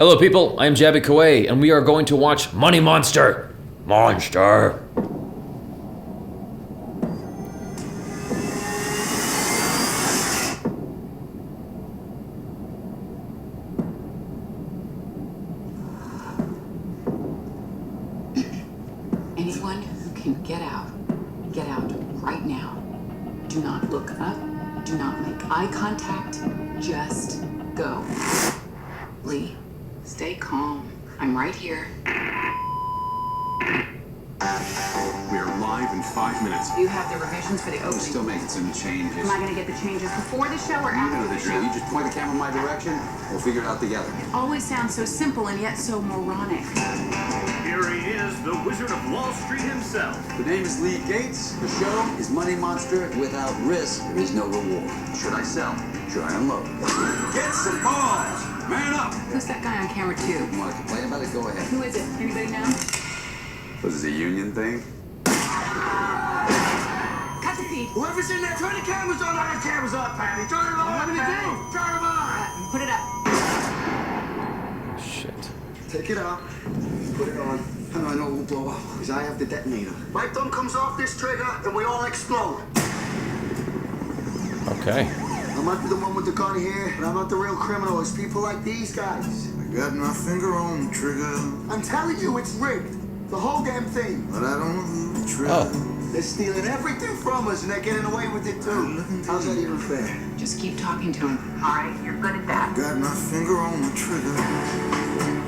Hello people, I am Jaby and we are going to watch Money Monster. Monster. Anyone who can get out right now. Do not look up, do not make eye contact, just go. Lee, stay calm. I'm right here. We are live in 5 minutes. You have the revisions for the opening. We're still making some changes. Am I going to get the changes before the show or after the show? You just point the camera my direction, we'll figure it out together. It always sounds so simple and yet so moronic. Here he is, the Wizard of Wall Street himself. The name is Lee Gates. The show is Money Monster. Without risk, there is no reward. Should I sell? Should I unload? Get some balls! Man up! Who's that guy on camera too? You want to complain about it? Go ahead. Who is it? Anybody know? Was this a union thing? Cut the feed. Whoever's in there, turn the cameras on. Turn the cameras on, Patty. Turn them on. What am I Patty. doing? Turn them on. Put it up. Shit. Take it out. Put it on. And I know it will blow up, because I have the detonator. My thumb comes off this trigger, and we all explode. Okay. I might be the one with the gun here, but I'm not the real criminal. It's people like these guys. I got my finger on the trigger, I'm telling you, it's rigged. The whole damn thing. but I don't know who to trigger. Oh. They're stealing everything from us, and they're getting away with it, too. How's that even fair? Just keep talking to him. All right, you're good at that. Got my finger on the trigger.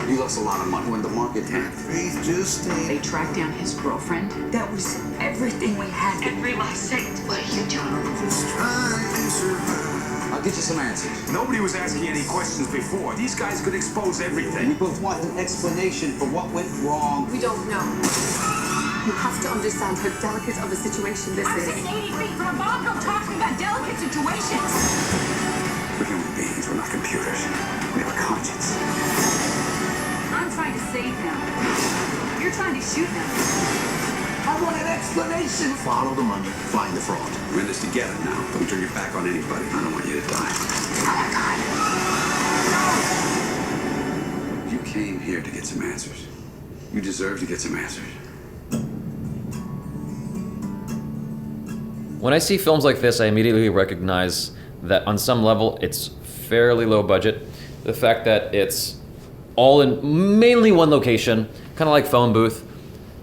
You lost a lot of money when the market tanked. Faith just They ain't. tracked down his girlfriend. That was everything we had. Every last second. What are you doing? Just trying to survive. I'll get you some answers. Nobody was asking any questions before. These guys could expose We everything. both want an explanation for what went wrong. We don't know. You have to understand how delicate of a situation this I'm is. 680 feet from a bomb. Don't talk to me about delicate situations. We're human beings, we're not computers. We have a conscience. I'm trying to save him. You're trying to shoot him. I want an explanation. Follow the money, find the fraud. We're in this together now. Don't turn your back on anybody. I don't want you to die. You came here to get some answers. You deserve to get some answers. When I see films like this, I immediately recognize that on some level it's fairly low budget. The fact that it's all in mainly one location, kind of like Phone Booth.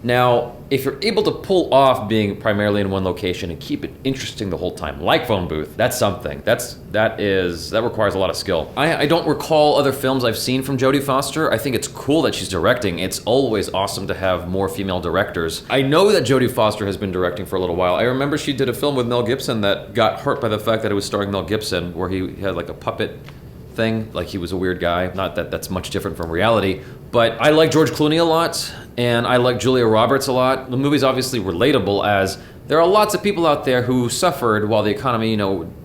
Now, if you're able to pull off being primarily in one location and keep it interesting the whole time, like Phone Booth, that's something. That requires a lot of skill. I don't recall other films I've seen from Jodie Foster. I think it's cool that she's directing. It's always awesome to have more female directors. I know that Jodie Foster has been directing for a little while. I remember she did a film with Mel Gibson that got hurt by the fact that it was starring Mel Gibson, where he had like a puppet thing, like he was a weird guy. Not that that's much different from reality, but I like George Clooney a lot, and I like Julia Roberts a lot. The movie's obviously relatable, as there are lots of people out there who suffered while the economy,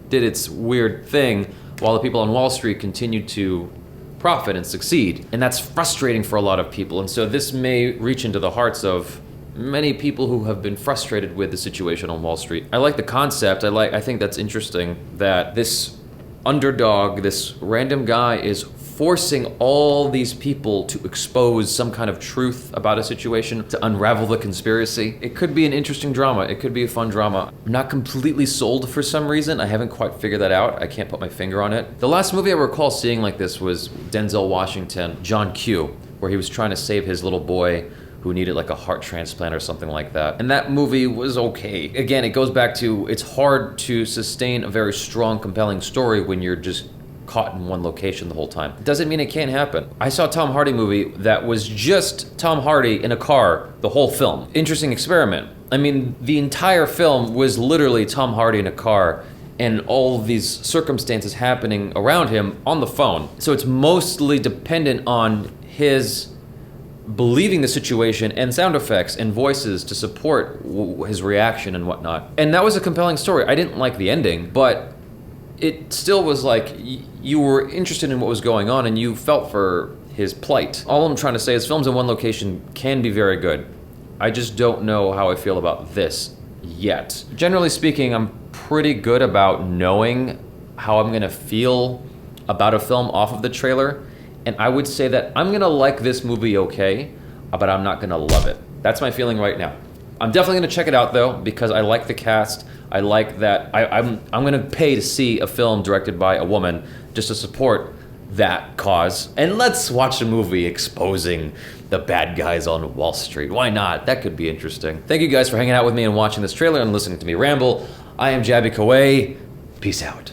did its weird thing, while the people on Wall Street continued to profit and succeed. And that's frustrating for a lot of people. And so this may reach into the hearts of many people who have been frustrated with the situation on Wall Street. I like the concept. I think that's interesting that this underdog, this random guy, is forcing all these people to expose some kind of truth about a situation, to unravel the conspiracy. It could be an interesting drama. It could be a fun drama. I'm not completely sold for some reason. I haven't quite figured that out. I can't put my finger on it. The last movie I recall seeing like this was Denzel Washington, John Q, where he was trying to save his little boy who needed like a heart transplant or something like that. And that movie was okay. Again, it goes back to, it's hard to sustain a very strong, compelling story when you're just caught in one location the whole time. It doesn't mean it can't happen. I saw a Tom Hardy movie that was just Tom Hardy in a car the whole film. Interesting experiment. I mean, the entire film was literally Tom Hardy in a car and all of these circumstances happening around him on the phone. So it's mostly dependent on his believing the situation and sound effects and voices to support his reaction and whatnot. And that was a compelling story. I didn't like the ending, but it still was like you were interested in what was going on and you felt for his plight. All I'm trying to say is films in one location can be very good. I just don't know how I feel about this yet. Generally speaking, I'm pretty good about knowing how I'm gonna feel about a film off of the trailer. And I would say that I'm gonna like this movie okay, but I'm not gonna love it. That's my feeling right now. I'm definitely gonna check it out though, because I like the cast. I like that I'm gonna pay to see a film directed by a woman just to support that cause. And let's watch a movie exposing the bad guys on Wall Street. Why not? That could be interesting. Thank you guys for hanging out with me and watching this trailer and listening to me ramble. I am Jaby Peace out.